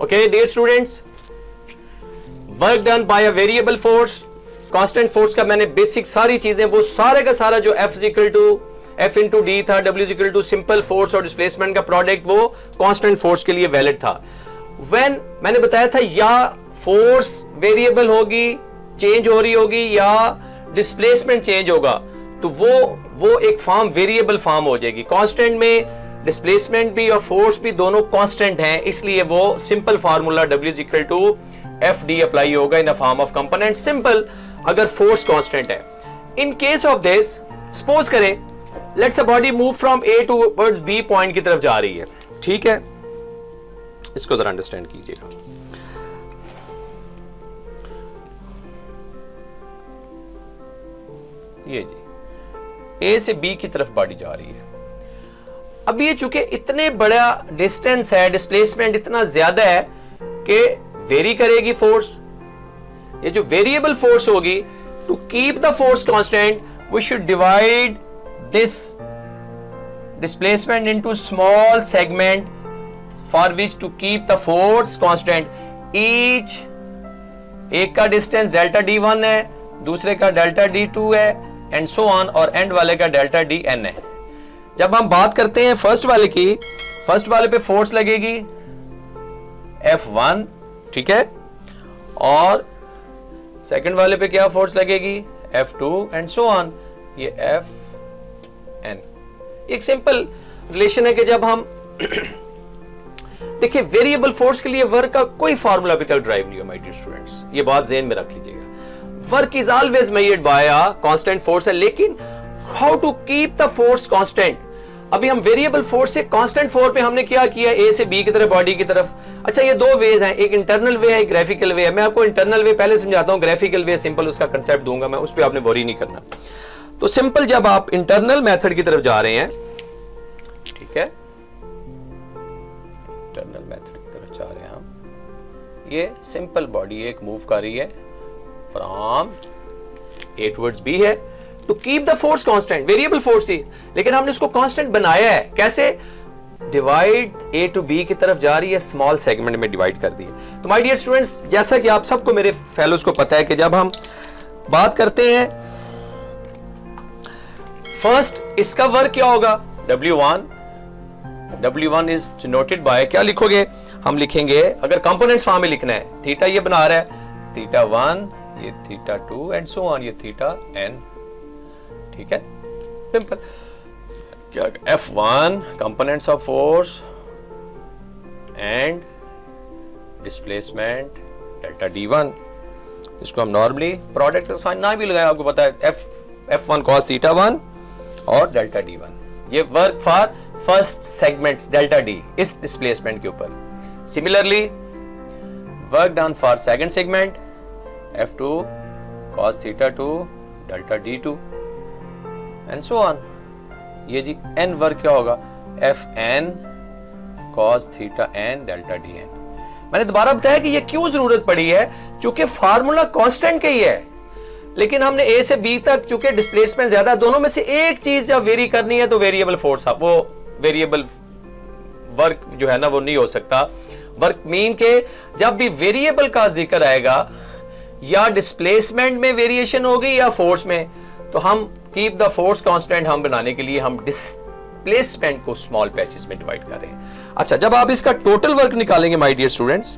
Okay dear students, work done by a variable force, constant force का मैंने basic सारी चीजें वो सारे का सारा जो F equal to F into d था, W equal to simple force और डिस्प्लेसमेंट का प्रोडक्ट वो कांस्टेंट फोर्स के लिए वैलिड था। व्हेन मैंने बताया था या फोर्स वेरिएबल होगी, चेंज हो रही होगी, या डिस्प्लेसमेंट चेंज होगा, तो वो एक फॉर्म वेरिएबल फॉर्म हो जाएगी। कांस्टेंट में डिस्प्लेसमेंट भी और फोर्स भी दोनों कांस्टेंट हैं, इसलिए वो simple formula W equal to F D apply होगा in the form of component simple, अगर फोर्स कांस्टेंट है। In case of this, suppose करें let's a body move from A towards B point की तरफ जा रही है, ठीक है, इसको जरा अंडरस्टैंड कीजिएगा। ये जी ए से बी की तरफ बॉडी जा रही है। अब ये चूंकि इतने बड़ा डिस्टेंस है, डिस्प्लेसमेंट इतना ज्यादा है कि वेरी करेगी फोर्स। ये जो वेरिएबल फोर्स होगी, to keep the force constant we should divide this displacement into small segment for which to keep the force constant. Each एक का डिस्टेंस डेल्टा D1 है, दूसरे का डेल्टा D2 है, एंड सो ऑन, और and वाले का डेल्टा DN है। जब हम बात करते हैं फर्स्ट वाले की, फर्स्ट वाले पे फोर्स लगेगी F1, ठीक है, और सेकंड वाले पे क्या फोर्स लगेगी F2 एंड सो ऑन, ये Fn। एक सिंपल रिलेशन है कि जब हम देखिए वेरिएबल फोर्स के लिए वर्क का कोई फार्मूला अभी तक ड्राइव नहीं हुआ माय डियर स्टूडेंट्स, ये बात ज़हन में रख लीजिएगा। Work is always measured by a constant force है, लेकिन how to keep the force constant. अभी हम वेरिएबल फोर्स से कांस्टेंट फोर्स पे हमने क्या किया, ए से बी की तरफ, बॉडी की तरफ। अच्छा, ये दो वेज हैं, एक इंटरनल वे है, एक ग्राफिकल वे है। मैं आपको इंटरनल वे पहले समझाता हूं, ग्राफिकल वे सिंपल उसका कंसेप्ट दूंगा मैं, उस पर आपने वरी नहीं करना। तो सिंपल जब आप इंटरनल मेथड की तरफ जा रहे हैं, ठीक है, इंटरनल मेथड की तरफ जा रहे हैं हम, ये सिंपल बॉडी एक मूव कर रही है फ्रॉम ए टुवर्ड्स बी है, to keep the force constant, variable force थी, लेकिन हमने उसको कांस्टेंट बनाया है। कैसे? डिवाइड ए टू बी की तरफ जा रही है, स्मॉल सेगमेंट में डिवाइड कर दी है। तो माय डियर स्टूडेंट्स, जैसा कि आप सबको, मेरे फेलोज को पता है कि जब हम बात करते हैं फर्स्ट, इसका वर्क क्या होगा W1, W1 is denoted by, क्या लिखोगे, हम लिखेंगे, अगर कंपोनेंट्स फॉर्म में लिखना है, थीटा ये बना रहा है, थीटा 1, ये थीटा 2 एंड सो ऑन, ये थीटा n, ठीक है, सिंपल। क्या F1 components of force and displacement delta D1, इसको हम नॉर्मली प्रोडक्ट का साइन ना भी लगाया, आपको पता है F1 cos थीटा 1 और डेल्टा D1, ये work for first segments delta D इस डिस्प्लेसमेंट के ऊपर। Similarly work done for second segment F2 cos theta 2 delta D2 and so on. ये जी n वर्क क्या होगा, Fn cos theta n delta Dn। मैंने दोबारा बताया कि ये क्यों जरूरत पड़ी है, चूंकि फार्मूला कांस्टेंट का ही है, लेकिन हमने ए से बी तक चूंकि डिस्प्लेसमेंट ज्यादा, दोनों में से एक चीज जब वेरी करनी है तो वेरिएबल फोर्स, वो वेरिएबल वर्क जो है ना वो नहीं हो सकता। वर्क मीन के जब भी वेरिएबल का जिक्र आएगा, या डिस्प्लेसमेंट में वेरिएशन होगी या फोर्स में, तो हम कीप द फोर्स कांस्टेंट हम बनाने के लिए हम डिस्प्लेसमेंट को स्मॉल पैचेस में डिवाइड कर रहे हैं। अच्छा, जब आप इसका टोटल वर्क निकालेंगे माय डियर स्टूडेंट्स,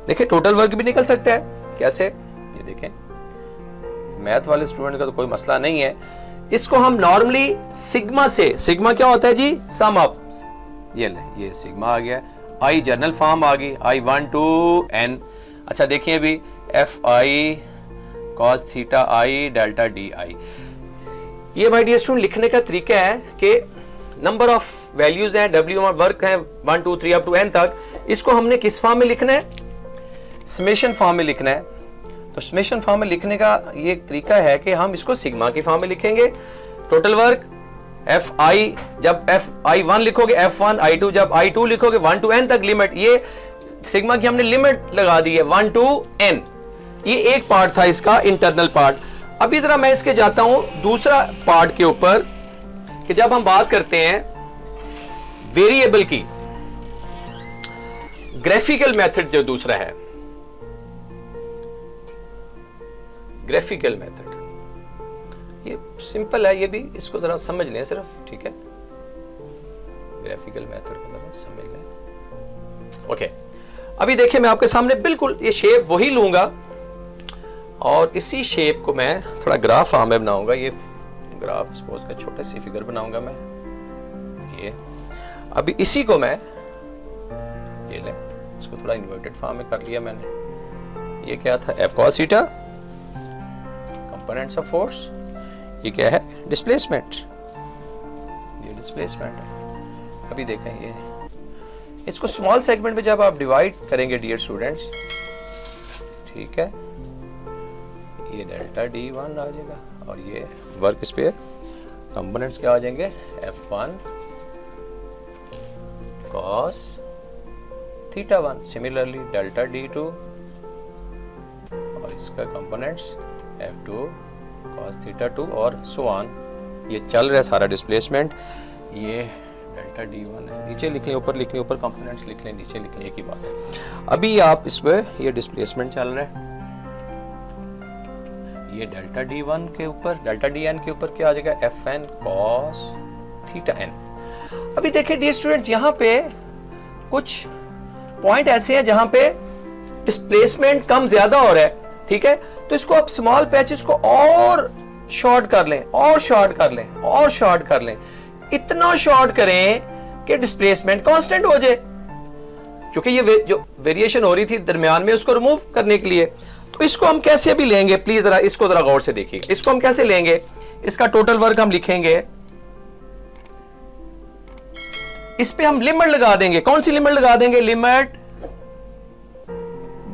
देखिए टोटल वर्क भी निकल सकता है। कैसे? ये देखें, मैथ वाले स्टूडेंट का तो कोई मसला नहीं है। इसको हम नॉर्मली सिग्मा से, सिग्मा क्या होता है जी, सम अप, ये सिग्मा आ गया, आई जनरल फॉर्म आ गई, I1 to n। अच्छा देखिए अभी Fi cos theta i delta Di, ये माय डियर स्टूडेंट लिखने का तरीका है कि नंबर ऑफ वैल्यूज हैं, W1 वर्क है 1 2 3 अप टू n तक, इसको हमने किस फॉर्म में लिखना है, समेशन फॉर्म में लिखना है। तो समेशन फॉर्म में लिखने का ये एक तरीका है कि हम इसको सिग्मा की फॉर्म में लिखेंगे। टोटल वर्क Fi, जब I1 लिखोगे F1, I2 जब I2 लिखोगे 1 to n तक लिमिट, ये सिग्मा की हमने लिमिट लगा दी है 1 to n। ये एक पार्ट था इसका इंटरनल पार्ट। अभी जरा मैं इसके जाता हूं दूसरा पार्ट के ऊपर, कि जब हम बात करते हैं वेरिएबल की, ग्राफिकल मेथड जो दूसरा है, ग्राफिकल मेथड, ये सिंपल है, ये भी इसको जरा समझ लें सिर्फ, ठीक है। ग्राफिकल मेथड को जरा समझ लें। ओके, अभी देखिए मैं आपके सामने बिल्कुल ये शेप वही लूंगा और इसी शेप को मैं थोड़ा ग्राफ फॉर्म में बनाऊंगा। ये ग्राफ सपोज का छोटे सी फिगर बनाऊंगा मैं, ये अभी इसी को मैं ये ले, इसको थोड़ा इन्वर्टेड फॉर्म में कर लिया मैंने। ये क्या था, F cos theta, components of force, ये क्या है, डिस्प्लेसमेंट, ये डिस्प्लेसमेंट है। अभी देखें ये, इसको स्मॉल सेगमेंट में जब आप डिवाइड करेंगे डियर स्टूडेंट्स, ठीक है, ये डेल्टा D1 आ जाएगा और ये वर्क स्पेयर कंपोनेंट्स क्या आ जाएंगे, F1 cos theta 1, similarly delta D2 और इसका कंपोनेंट्स F2 cos थीटा 2 और सो ऑन। ये चल रहा है सारा डिस्प्लेसमेंट, ये डेल्टा D1 है, नीचे लिख लें, ऊपर लिख लें, ऊपर कंपोनेंट्स लिख लें, नीचे लिख लें, एक ही बात है। अभी आप इस पे ये डिस्प्लेसमेंट चल रहा है, ये डेल्टा D1 के ऊपर, डेल्टा DN के ऊपर क्या आ जाएगा, Fn cos थीटा n। अभी देखिए डियर स्टूडेंट्स, यहाँ पे कुछ पॉइंट ऐसे हैं जहां पे डिस्प्लेसमेंट कम ज्यादा हो रहा है, ठीक है, तो इसको आप स्मॉल पैचेस को और शॉर्ट कर लें, और शॉर्ट कर लें, और शॉर्ट कर लें, इतना शॉर्ट करें कि डिस्प्लेसमेंट कांस्टेंट हो जाए, क्योंकि ये जो वेरिएशन हो रही थी दरमियान में उसको रिमूव करने के लिए। तो इसको हम कैसे अभी लेंगे, प्लीज जरा इसको जरा गौर से देखिए, इसको हम कैसे लेंगे, इसका टोटल वर्क हम लिखेंगे, इस पे हम लिमिट लगा देंगे। कौन सी लिमिट लगा देंगे, लिमिट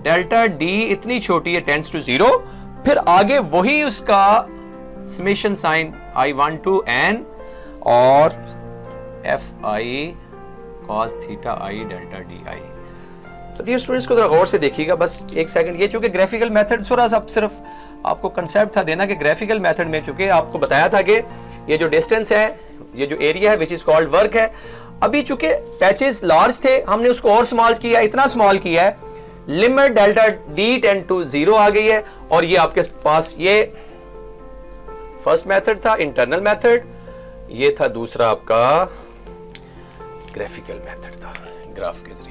डेल्टा डी इतनी छोटी है टेंड्स टू 0, फिर आगे वही उसका summation sign I1 to n और Fi cos theta I delta di। तो डियर स्टूडेंट्स को गौर से देखिएगा, बस एक सेकंड, ये चूंकि ग्राफिकल मेथड थोड़ा सा सिर्फ आपको कंसेप्ट था देना कि ग्राफिकल मेथड में चूंकि आपको बताया था कि ये जो डिस्टेंस है, ये जो एरिया है विच इज कॉल्ड वर्क है, अभी चूंकि पैचेस लार्ज थे हमने उसको और स्मॉल किया, इतना स्मॉल किया है, limit delta d tend to 0 आ गई है। और ये आपके पास ये फर्स्ट मेथड था, इंटरनल मेथड, ये था दूसरा आपका ग्राफिकल मेथड था, ग्राफ के जरिए।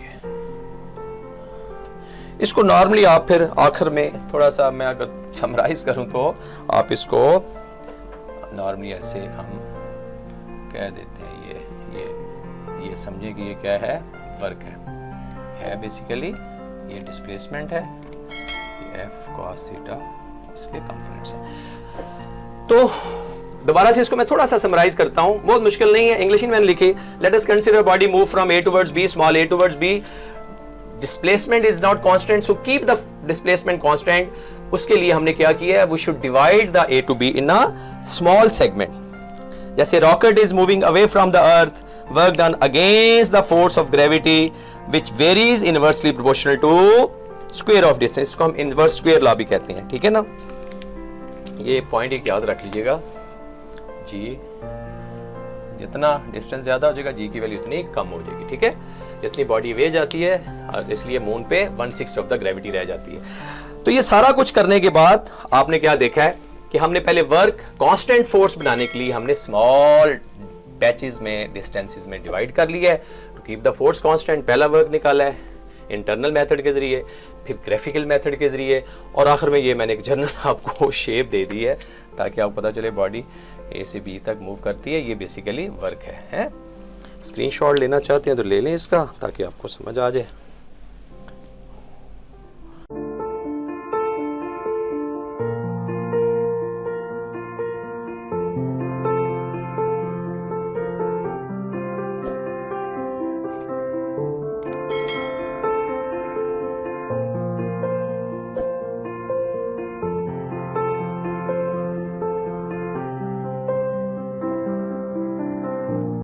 इसको नॉर्मली आप फिर आखिर में थोड़ा सा मैं अगर समराइज करूं तो आप इसको नॉर्मली ऐसे हम कह देते हैं, ये समझिए कि ये क्या है, वर्क है बेसिकली, ये डिस्प्लेसमेंट है, ये F cos थीटा इसके कंपोनेंट्स हैं। तो दोबारा से इसको मैं थोड़ा सा समराइज करता हूं, बहुत मुश्किल नहीं है, इंग्लिश में मैंने लिखी, let us consider body move from A towards B, small a towards B, displacement is not constant, so keep the displacement constant. उसके लिए हमने क्या किया है, we should divide the A to B in a small segment. जैसे rocket is moving away from the earth, work done against the force of gravity which varies inversely proportional to square of distance, इसको हम inverse square law भी कहते हैं, ठीक है ना। ये पॉइंट एक याद रख लीजिएगा, जी जितना डिस्टेंस ज्यादा हो जाएगा जी की वैल्यू उतनी कम हो जाएगी, ठीक है। जितनी बॉडी वे जाती है और इसलिए मून पे 1/6 ऑफ द ग्रेविटी रह जाती है। तो ये सारा कुछ करने के बाद आपने क्या देखा है कि हमने पहले वर्क कांस्टेंट फोर्स बनाने के लिए हमने स्मॉल पैचेस में, डिस्टेंसेस में डिवाइड कर लिया है to keep the force constant. पहला वर्क निकाला है इंटरनल मेथड के जरिए, फिर ग्राफिकल मेथड के जरिए, और आखिर में ये मैंने एक जनरल आपको शेप दे दी है ताकि आपको पता चले बॉडी ए से बी तक मूव करती है। ये बेसिकली वर्क है। स्क्रीनशॉट लेना चाहते हैं तो ले लें इसका ताकि आपको समझ आ जाए।